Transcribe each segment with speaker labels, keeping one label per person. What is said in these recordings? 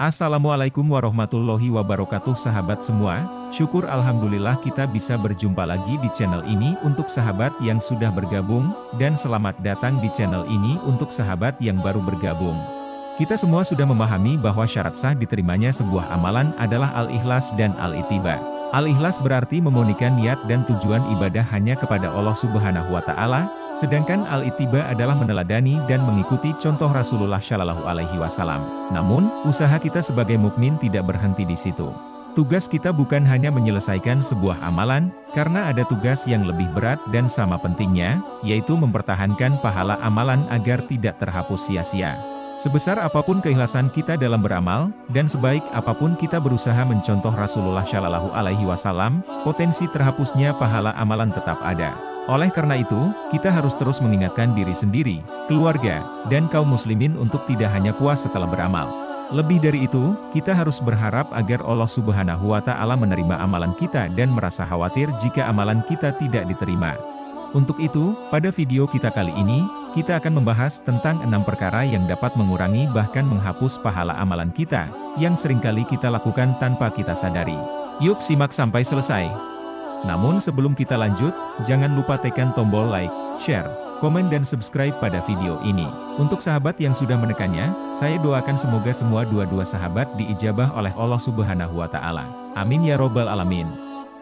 Speaker 1: Assalamualaikum warahmatullahi wabarakatuh sahabat semua, syukur alhamdulillah kita bisa berjumpa lagi di channel ini untuk sahabat yang sudah bergabung, dan selamat datang di channel ini untuk sahabat yang baru bergabung. Kita semua sudah memahami bahwa syarat sah diterimanya sebuah amalan adalah al-ikhlas dan al-ittiba. Al-ikhlas berarti memurnikan niat dan tujuan ibadah hanya kepada Allah Subhanahu wa Ta'ala, sedangkan al-ittiba adalah meneladani dan mengikuti contoh Rasulullah Shallallahu Alaihi Wasallam. Namun, usaha kita sebagai mukmin tidak berhenti di situ. Tugas kita bukan hanya menyelesaikan sebuah amalan, karena ada tugas yang lebih berat dan sama pentingnya, yaitu mempertahankan pahala amalan agar tidak terhapus sia-sia. Sebesar apapun keikhlasan kita dalam beramal, dan sebaik apapun kita berusaha mencontoh Rasulullah Shallallahu Alaihi Wasallam, potensi terhapusnya pahala amalan tetap ada. Oleh karena itu, kita harus terus mengingatkan diri sendiri, keluarga, dan kaum muslimin untuk tidak hanya puas setelah beramal. Lebih dari itu, kita harus berharap agar Allah Subhanahu wa Ta'ala menerima amalan kita dan merasa khawatir jika amalan kita tidak diterima. Untuk itu, pada video kita kali ini, kita akan membahas tentang 6 perkara yang dapat mengurangi bahkan menghapus pahala amalan kita, yang seringkali kita lakukan tanpa kita sadari. Yuk simak sampai selesai. Namun sebelum kita lanjut, jangan lupa tekan tombol like, share, komen dan subscribe pada video ini. Untuk sahabat yang sudah menekannya, saya doakan semoga semua dua-dua sahabat diijabah oleh Allah Subhanahu wa Ta'ala. Amin ya robbal alamin.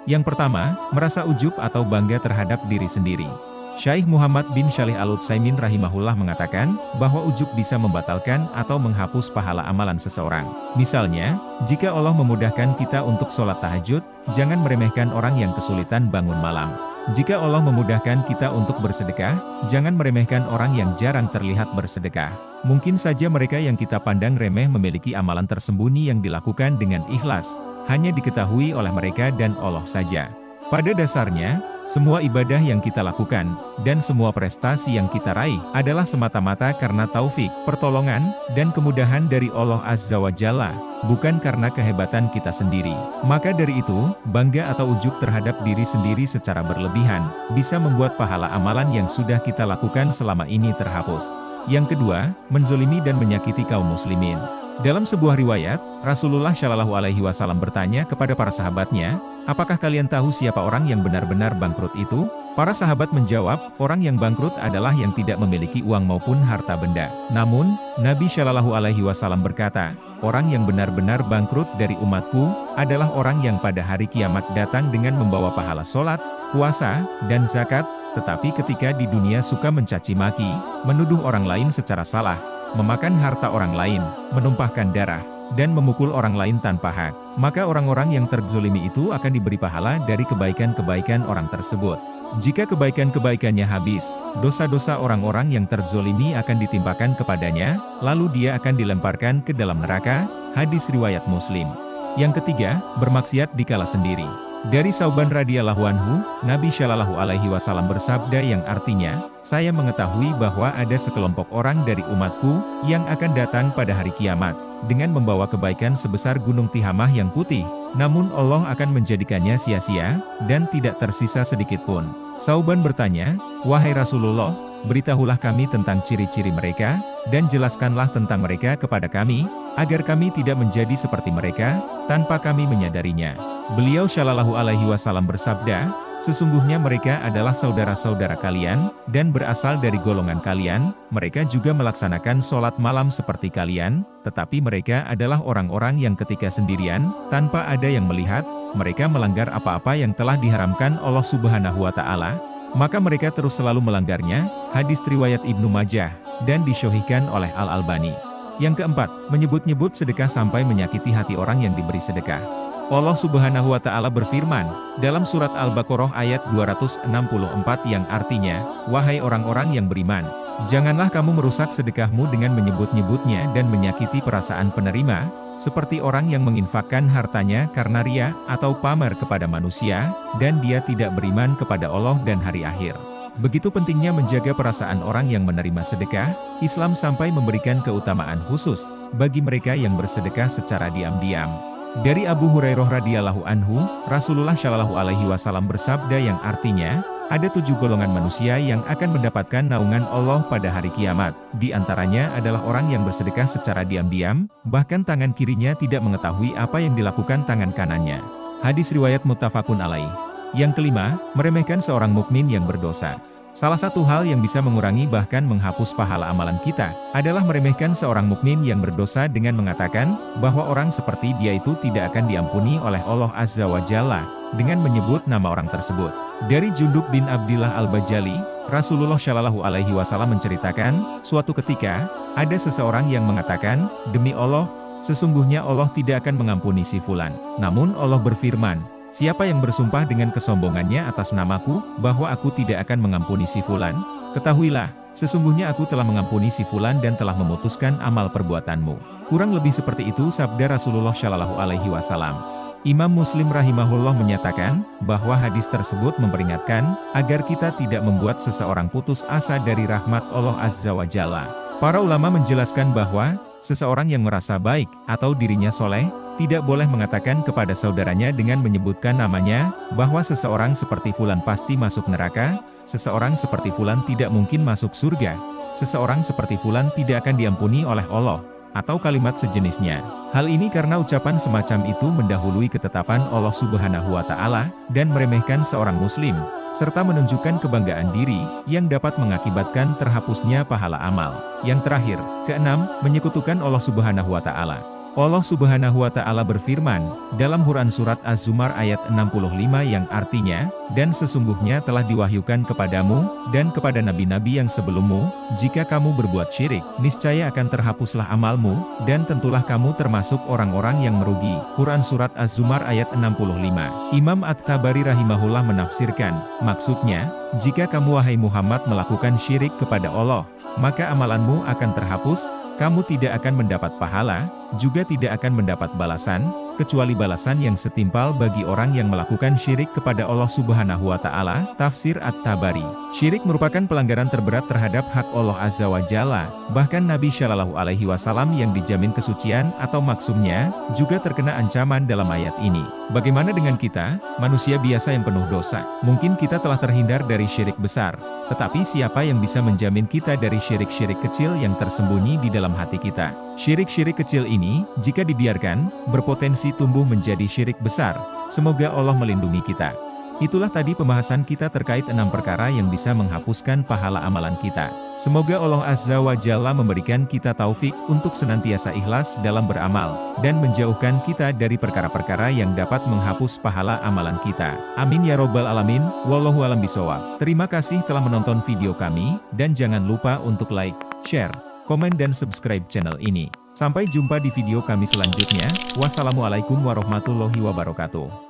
Speaker 1: Yang pertama, merasa ujub atau bangga terhadap diri sendiri. Syekh Muhammad bin Shalih Al-Utsaimin rahimahullah mengatakan, bahwa ujub bisa membatalkan atau menghapus pahala amalan seseorang. Misalnya, jika Allah memudahkan kita untuk sholat tahajud, jangan meremehkan orang yang kesulitan bangun malam. Jika Allah memudahkan kita untuk bersedekah, jangan meremehkan orang yang jarang terlihat bersedekah. Mungkin saja mereka yang kita pandang remeh memiliki amalan tersembunyi yang dilakukan dengan ikhlas, hanya diketahui oleh mereka dan Allah saja. Pada dasarnya, semua ibadah yang kita lakukan, dan semua prestasi yang kita raih, adalah semata-mata karena taufik, pertolongan, dan kemudahan dari Allah Azza wa Jalla, bukan karena kehebatan kita sendiri. Maka dari itu, bangga atau ujub terhadap diri sendiri secara berlebihan, bisa membuat pahala amalan yang sudah kita lakukan selama ini terhapus. Yang kedua, menzolimi dan menyakiti kaum muslimin. Dalam sebuah riwayat, Rasulullah Shallallahu Alaihi Wasallam bertanya kepada para sahabatnya, apakah kalian tahu siapa orang yang benar-benar bangkrut itu? Para sahabat menjawab, orang yang bangkrut adalah yang tidak memiliki uang maupun harta benda. Namun, Nabi Shallallahu Alaihi Wasallam berkata, orang yang benar-benar bangkrut dari umatku, adalah orang yang pada hari kiamat datang dengan membawa pahala sholat, puasa, dan zakat, tetapi ketika di dunia suka mencaci maki, menuduh orang lain secara salah, memakan harta orang lain, menumpahkan darah, dan memukul orang lain tanpa hak. Maka orang-orang yang terzolimi itu akan diberi pahala dari kebaikan-kebaikan orang tersebut. Jika kebaikan-kebaikannya habis, dosa-dosa orang-orang yang terzolimi akan ditimpakan kepadanya, lalu dia akan dilemparkan ke dalam neraka. Hadis riwayat Muslim. Yang ketiga, bermaksiat dikala sendiri. Dari Sauban radhiyallahu anhu, Nabi Shallallahu Alaihi Wasallam bersabda yang artinya, saya mengetahui bahwa ada sekelompok orang dari umatku, yang akan datang pada hari kiamat, dengan membawa kebaikan sebesar gunung Tihamah yang putih, namun Allah akan menjadikannya sia-sia, dan tidak tersisa sedikit pun. Sauban bertanya, wahai Rasulullah, beritahulah kami tentang ciri-ciri mereka, dan jelaskanlah tentang mereka kepada kami, agar kami tidak menjadi seperti mereka, tanpa kami menyadarinya. Beliau Shallallahu Alaihi Wasallam bersabda, sesungguhnya mereka adalah saudara-saudara kalian, dan berasal dari golongan kalian, mereka juga melaksanakan sholat malam seperti kalian, tetapi mereka adalah orang-orang yang ketika sendirian, tanpa ada yang melihat, mereka melanggar apa-apa yang telah diharamkan Allah Subhanahu wa Ta'ala, maka mereka terus selalu melanggarnya. Hadis riwayat Ibnu Majah, dan disyohihkan oleh Al-Albani. Yang keempat, menyebut-nyebut sedekah sampai menyakiti hati orang yang diberi sedekah. Allah Subhanahu wa Ta'ala berfirman, dalam surat Al-Baqarah ayat 264 yang artinya, wahai orang-orang yang beriman, janganlah kamu merusak sedekahmu dengan menyebut-nyebutnya dan menyakiti perasaan penerima, seperti orang yang menginfakkan hartanya karena ria atau pamer kepada manusia, dan dia tidak beriman kepada Allah dan hari akhir. Begitu pentingnya menjaga perasaan orang yang menerima sedekah, Islam sampai memberikan keutamaan khusus bagi mereka yang bersedekah secara diam-diam. Dari Abu Hurairah radhiyallahu anhu, Rasulullah Shallallahu Alaihi Wasallam bersabda yang artinya, Ada 7 golongan manusia yang akan mendapatkan naungan Allah pada hari kiamat. Di antaranya adalah orang yang bersedekah secara diam-diam, bahkan tangan kirinya tidak mengetahui apa yang dilakukan tangan kanannya. Hadis riwayat muttafaqun alaih. Yang kelima, meremehkan seorang mukmin yang berdosa. Salah satu hal yang bisa mengurangi bahkan menghapus pahala amalan kita, adalah meremehkan seorang mukmin yang berdosa dengan mengatakan, bahwa orang seperti dia itu tidak akan diampuni oleh Allah Azza wa Jalla, dengan menyebut nama orang tersebut. Dari Jundub bin Abdillah al-Bajali, Rasulullah Shallallahu Alaihi Wasallam menceritakan, suatu ketika, ada seseorang yang mengatakan, demi Allah, sesungguhnya Allah tidak akan mengampuni si fulan. Namun Allah berfirman, siapa yang bersumpah dengan kesombongannya atas namaku, bahwa aku tidak akan mengampuni si fulan? Ketahuilah, sesungguhnya aku telah mengampuni si fulan dan telah memutuskan amal perbuatanmu. Kurang lebih seperti itu sabda Rasulullah Shallallahu Alaihi Wasallam. Imam Muslim rahimahullah menyatakan, bahwa hadis tersebut memperingatkan, agar kita tidak membuat seseorang putus asa dari rahmat Allah Azza wa Jalla. Para ulama menjelaskan bahwa, seseorang yang merasa baik, atau dirinya soleh, tidak boleh mengatakan kepada saudaranya dengan menyebutkan namanya, bahwa seseorang seperti fulan pasti masuk neraka, seseorang seperti fulan tidak mungkin masuk surga, seseorang seperti fulan tidak akan diampuni oleh Allah, atau kalimat sejenisnya. Hal ini karena ucapan semacam itu mendahului ketetapan Allah Subhanahu wa Ta'ala, dan meremehkan seorang Muslim, serta menunjukkan kebanggaan diri, yang dapat mengakibatkan terhapusnya pahala amal. Yang terakhir, keenam, menyekutukan Allah Subhanahu wa Ta'ala. Allah Subhanahu wa Ta'ala berfirman, dalam Quran Surat Az-Zumar ayat 65 yang artinya, dan sesungguhnya telah diwahyukan kepadamu, dan kepada nabi-nabi yang sebelummu, jika kamu berbuat syirik, niscaya akan terhapuslah amalmu, dan tentulah kamu termasuk orang-orang yang merugi. Quran Surat Az-Zumar ayat 65. Imam At-Tabari rahimahullah menafsirkan, maksudnya, jika kamu wahai Muhammad melakukan syirik kepada Allah, maka amalanmu akan terhapus, kamu tidak akan mendapat pahala, juga tidak akan mendapat balasan, kecuali balasan yang setimpal bagi orang yang melakukan syirik kepada Allah Subhanahu wa Ta'ala. Tafsir At-Tabari. Syirik merupakan pelanggaran terberat terhadap hak Allah Azza wa Jalla, bahkan Nabi Shallallahu Alaihi Wasallam yang dijamin kesucian atau maksumnya, juga terkena ancaman dalam ayat ini. Bagaimana dengan kita, manusia biasa yang penuh dosa? Mungkin kita telah terhindar dari syirik besar, tetapi siapa yang bisa menjamin kita dari syirik-syirik kecil yang tersembunyi di dalam hati kita? Syirik-syirik kecil ini, jika dibiarkan, berpotensi tumbuh menjadi syirik besar. Semoga Allah melindungi kita. Itulah tadi pembahasan kita terkait 6 perkara yang bisa menghapuskan pahala amalan kita. Semoga Allah Azza wa Jalla memberikan kita taufik untuk senantiasa ikhlas dalam beramal, dan menjauhkan kita dari perkara-perkara yang dapat menghapus pahala amalan kita. Amin ya robbal alamin, wallahu alam bishawab. Terima kasih telah menonton video kami, dan jangan lupa untuk like, share, komen dan subscribe channel ini. Sampai jumpa di video kami selanjutnya. Wassalamualaikum warahmatullahi wabarakatuh.